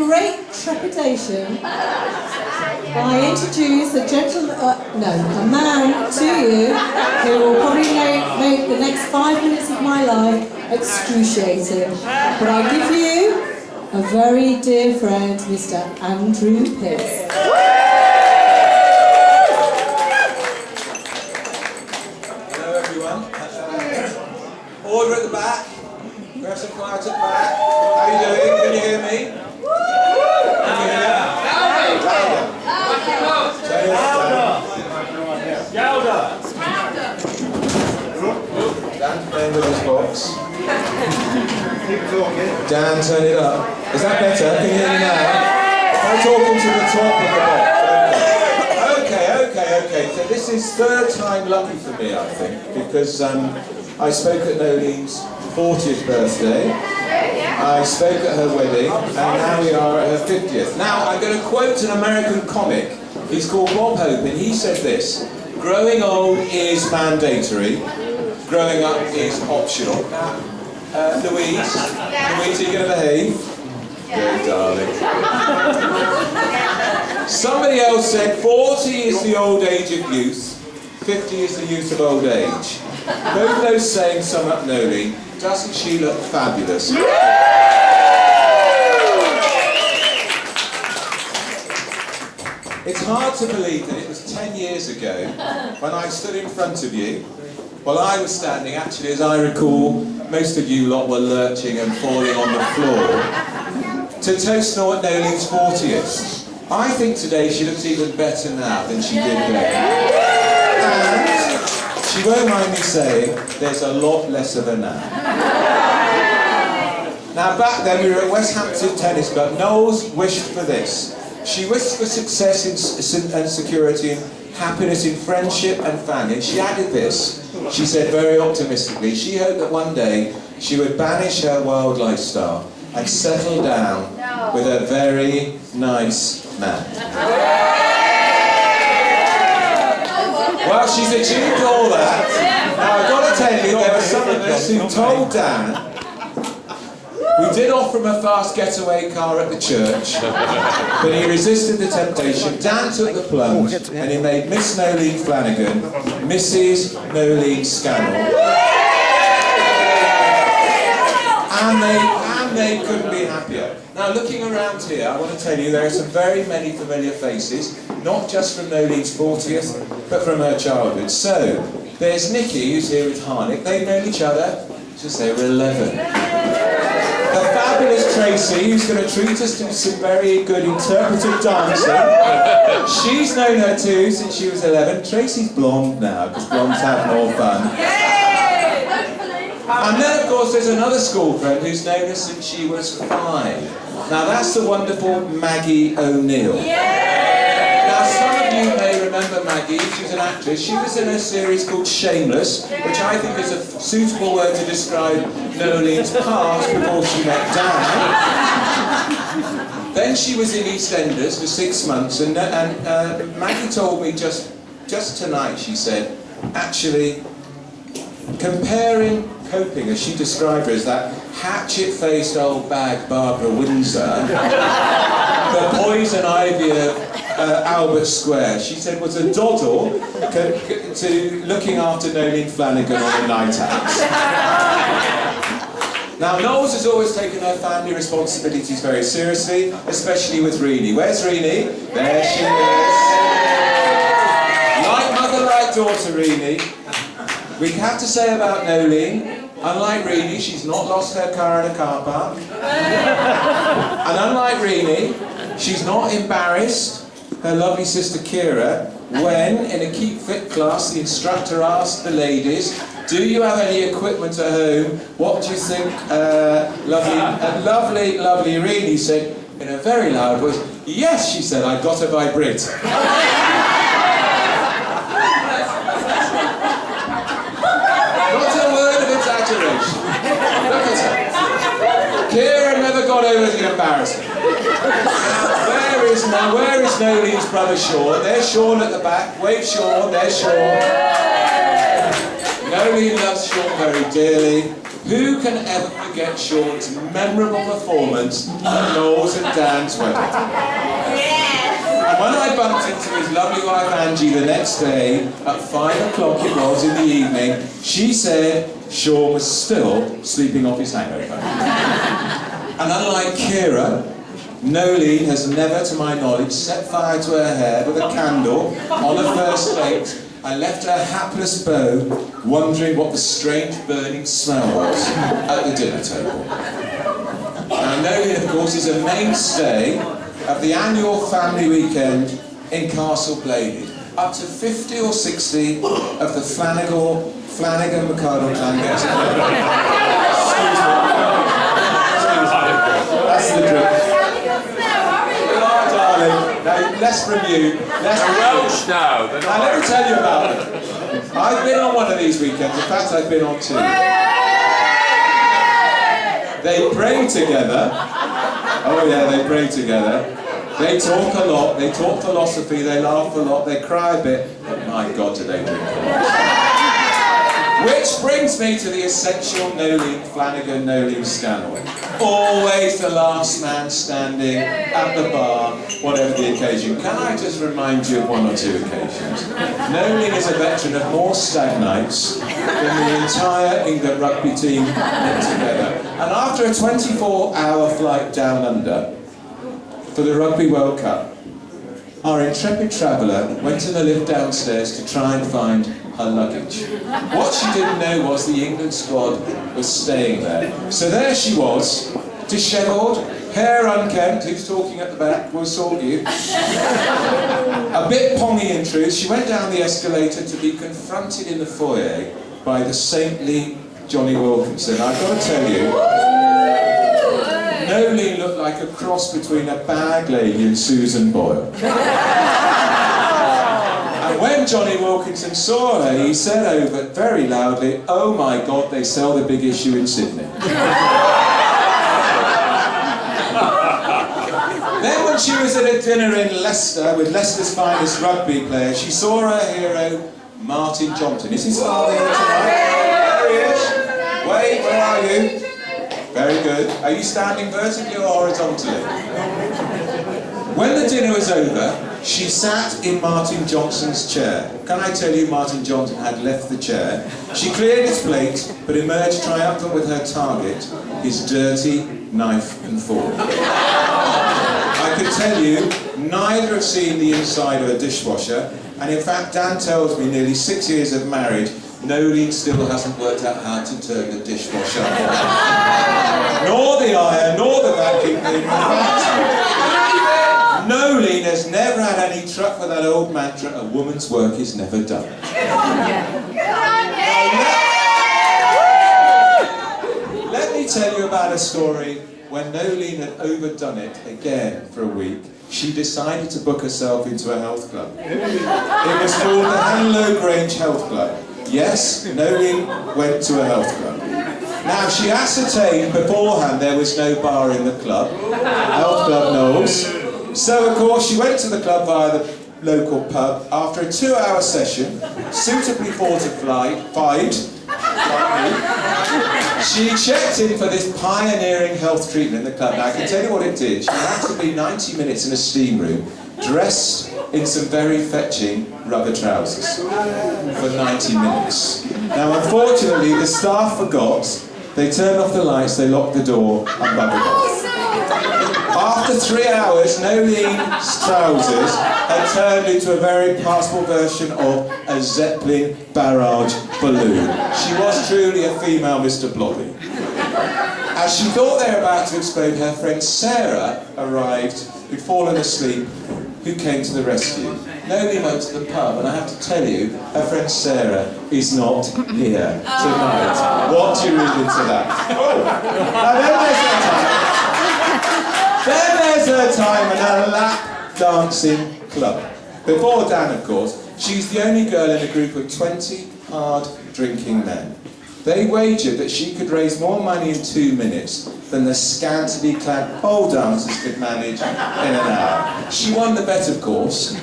great trepidation, I introduce a man to you who will probably make the next 5 minutes of my life excruciating. But I give you a very dear friend, Mr. Andrew Pierce. Hello everyone. Order at the back. Grab some quiet at the back. How are you doing? Can you hear me? Can you hear me? Dan, playing with his box. Keep talking. Dan, turn it up. Is that better? Can you hear me now? I'm talking to the top of the box. Okay. So this is third time lucky for me, I think, because I spoke at Noel's 40th birthday. I spoke at her wedding, and now we are at her 50th. Now, I'm going to quote an American comic. He's called Bob Hope, and he said this: growing old is mandatory, growing up is optional. Louise, are you going to behave? Good, darling. Somebody else said 40 is the old age of youth, 50 is the youth of old age. Both those sayings sum up Noel. Doesn't she look fabulous? It's hard to believe that it was 10 years ago when I stood in front of you. Well, I was standing, actually, as I recall, most of you lot were lurching and falling on the floor, to toast Noel's 40th. I think today she looks even better now than she did then. And she won't mind me saying, there's a lot less of her now. Now, back then, we were at West Hampton Tennis Club. Noels wished for this. She wished for success and security and happiness in friendship and family. And she added this. She said very optimistically, she hoped that one day she would banish her wild lifestyle and settle down with a very nice man. Well, she's achieved all that. Now, I've got to tell you, there were some of us who told Dan. We did offer him a fast getaway car at the church, but he resisted the temptation. Dan took the plunge, and he made Miss Noel Flanagan Mrs. Noel Scannell. And they couldn't be happier. Now, looking around here, I want to tell you there are some very many familiar faces, not just from Noel's 40th, but from her childhood. So, there's Nikki, who's here with Harnick. They've known each other since they were 11. The fabulous Tracy, who's going to treat us to some very good interpretive dancing. She's known her too since she was 11. Tracy's blonde now, because blondes have more fun. And then, of course, there's another school friend who's known her since she was 5. Now, that's the wonderful Maggie O'Neill. Now, some of you may remember Maggie. She was an actress. She was in a series called Shameless, which I think is a suitable word to describe Noel's past before she met Dan. Then she was in EastEnders for 6 months, and Maggie told me just tonight, she said, actually, comparing Coping, as she described her, as that hatchet-faced old bag Barbara Windsor, the poison ivy of Albert Square, she said, was a doddle to looking after Noel Flanagan on the night out. Now, Noels has always taken her family responsibilities very seriously, especially with Reenie. Where's Reenie? There she is. Like mother, like daughter, Reenie. We have to say about Noel, unlike Reenie, she's not lost her car in a car park. And unlike Reenie, she's not embarrassed her lovely sister Kira when, in a Keep Fit class, the instructor asked the ladies, do you have any equipment at home? What do you think? Lovely Reenie said, in a very loud voice, yes, she said, I've got a vibrator. Look at her. Kira never got over the embarrassment. Where is Noel's brother Sean? There's Sean at the back. Wait, Sean, there's Sean. Noel loves Sean very dearly. Who can ever forget Sean's memorable performance at Noels and Dan's wedding? And when I bumped into his lovely wife Angie the next day, at 5 o'clock it was in the evening, she said Sean was still sleeping off his hangover. And unlike Kira, Noelene has never, to my knowledge, set fire to her hair with a candle on her first date and left her hapless beau wondering what the strange burning smell was at the dinner table. Now, Noelene, of course, is a mainstay of the annual family weekend in Castle Blaydon. Up to 50 or 60 of the Flanagan McCardle clan get together. That's the drink. Now, less from you, less from Welsh now. Now, let me tell you about it. I've been on one of these weekends. In fact, I've been on 2. They pray together. Oh yeah, they pray together. They talk a lot. They talk philosophy. They laugh a lot. They cry a bit. But my God, do they drink a lot. Which brings me to the essential Noelene Flanagan Noelene scandal. Always the last man standing at the bar, whatever the occasion. Can I just remind you of 1 or 2 occasions? Noelene is a veteran of more stag nights than the entire England rugby team put together. And after a 24-hour flight down under for the Rugby World Cup, our intrepid traveller went in the lift downstairs to try and find her luggage. What she didn't know was the England squad was staying there. So there she was, dishevelled, hair unkempt. Who's talking at the back? We'll sort you. A bit pongy in truth. She went down the escalator to be confronted in the foyer by the saintly Johnny Wilkinson. I've got to tell you, Noelene looked like a cross between a bag lady and Susan Boyle. And when Johnny Wilkinson saw her, he said over very loudly, "Oh my God, they sell the big issue in Sydney." Then when she was at a dinner in Leicester with Leicester's finest rugby players, she saw her hero, Martin Johnson. Is his father here tonight? There he is. Wait, where are you? Very good. Are you standing vertically or horizontally? When the dinner was over, she sat in Martin Johnson's chair. Can I tell you, Martin Johnson had left the chair. She cleared his plate, but emerged triumphant with her target, his dirty knife and fork. I could tell you, neither have seen the inside of a dishwasher, and in fact, Dan tells me nearly 6 years of marriage, Noelene still hasn't worked out how to turn the dishwasher on. Nor the iron, nor the vacuum cleaner. In fact, Noelene has never had any truck with that old mantra, a woman's work is never done. Let me tell you about a story when Noelene had overdone it again for a week. She decided to book herself into a health club. It was called the Hanlow Grange Health Club. Yes, Noelene went to a health club. Now, she ascertained beforehand there was no bar in the club, Health Club Noels. So, of course, she went to the club via the local pub. After a 2-hour session, suitably fortified, she checked in for this pioneering health treatment in the club. Now, I can tell you what it did. She had to be 90 minutes in a steam room, dressed in some very fetching rubber trousers for 90 minutes. Now, unfortunately, the staff forgot. They turned off the lights, they locked the door, and buggered off. After 3 hours, Nolene's trousers had turned into a very passable version of a Zeppelin barrage balloon. She was truly a female Mr. Blobby. As she thought they were about to explode, her friend Sarah arrived, who'd fallen asleep, who came to the rescue. Noelene went to the pub, and I have to tell you, her friend Sarah is not here tonight. What do you read into that? Oh. Now then there's her time in a lap dancing club. Before Dan, of course, she's the only girl in a group of 20 hard-drinking men. They wagered that she could raise more money in 2 minutes than the scantily clad pole dancers could manage in an hour. She won the bet, of course,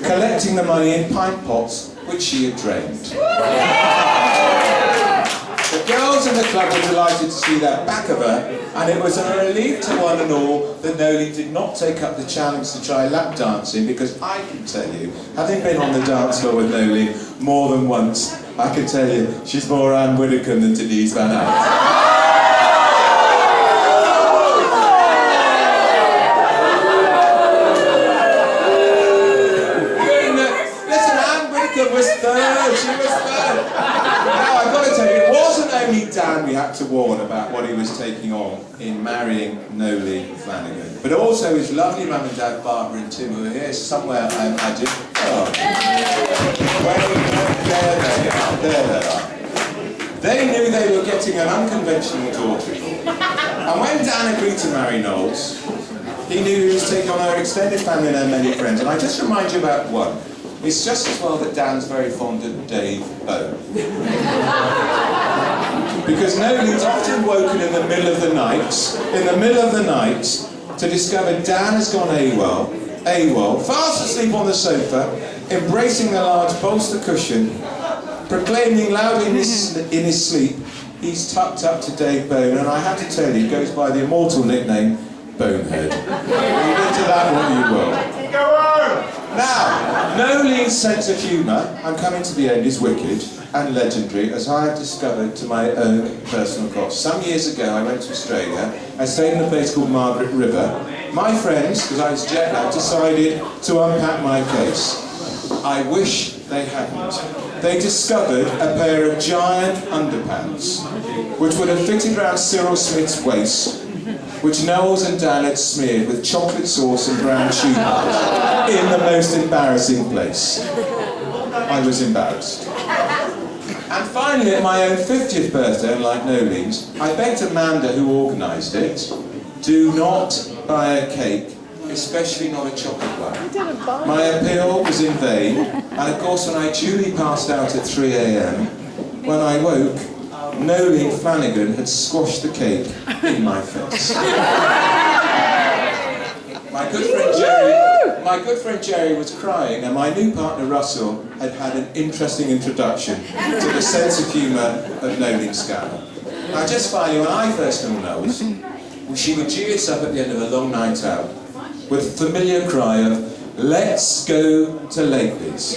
collecting the money in pint pots which she had drained. But The girls in the club were delighted to see that back of her, and it was a relief to one and all that Noel did not take up the challenge to try lap dancing, because I can tell you, having been on the dance floor with Noel more than once, I can tell you she's more Anne Widdecombe than Denise Van Eyck. Was third, she was third. Now I've got to tell you, it wasn't only Dan we had to warn about what he was taking on in marrying Noel Flanagan, but also his lovely mum and dad Barbara and Tim, who are here somewhere, I imagine. Oh. There they are. They knew they were getting an unconventional daughter-in-law. And when Dan agreed to marry Noels, he knew he was taking on her extended family and her many friends. And I just remind you about one. It's just as well that Dan's very fond of Dave Bone. Because Noel's often woken in the middle of the night, to discover Dan has gone AWOL, fast asleep on the sofa, embracing the large bolster cushion, proclaiming loudly in his sleep, he's tucked up to Dave Bone, and I have to tell you, he goes by the immortal nickname, Bonehead. Read into that what you will. Go on! Now, Noel's sense of humour, I'm coming to the end, is wicked and legendary, as I have discovered to my own personal cost. Some years ago, I went to Australia. I stayed in a place called Margaret River. My friends, because I was jet lagged, decided to unpack my case. I wish they hadn't. They discovered a pair of giant underpants, which would have fitted around Cyril Smith's waist, which Noels and Dan had smeared with chocolate sauce and brown sugar in the most embarrassing place. I was embarrassed. And finally, at my own 50th birthday, unlike Noel's, I begged Amanda, who organised it, do not buy a cake, especially not a chocolate one. My appeal was in vain, and of course when I duly passed out at 3 a.m, when I woke, Noel Flanagan had squashed the cake in my face. My good friend Jerry was crying, and my new partner Russell had had an interesting introduction to the sense of humour of Noel Scannell. Now just finally, when I first knew Noels, she would gee us up at the end of a long night out with the familiar cry of, "Let's go to Lately's."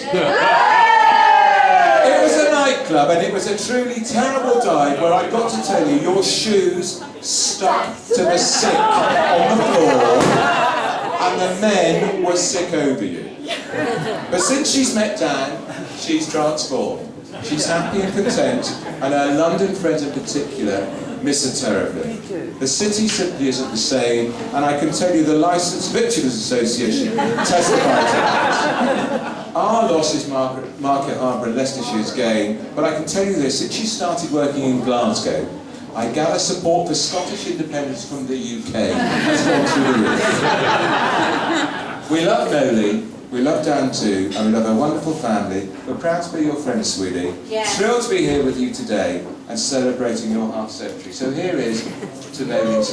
It was a nightclub, and it was a truly terrible dive where I got to tell you, your shoes stuck to the sick on the floor, and the men were sick over you. But since she's met Dan, she's transformed. She's happy and content, and her London friends in particular miss her terribly. The city simply isn't the same, and I can tell you the Licensed Victualers Association testifies to that. Our loss is Market Harborough and Leicestershire's gain, but I can tell you this, since she started working in Glasgow, I gather support for Scottish independence from the UK has gone through the roof. We love Noel, we love Dan too, and we love our wonderful family. We're proud to be your friends, sweetie. Yeah. Thrilled to be here with you today and celebrating your half century. So here is to Noel.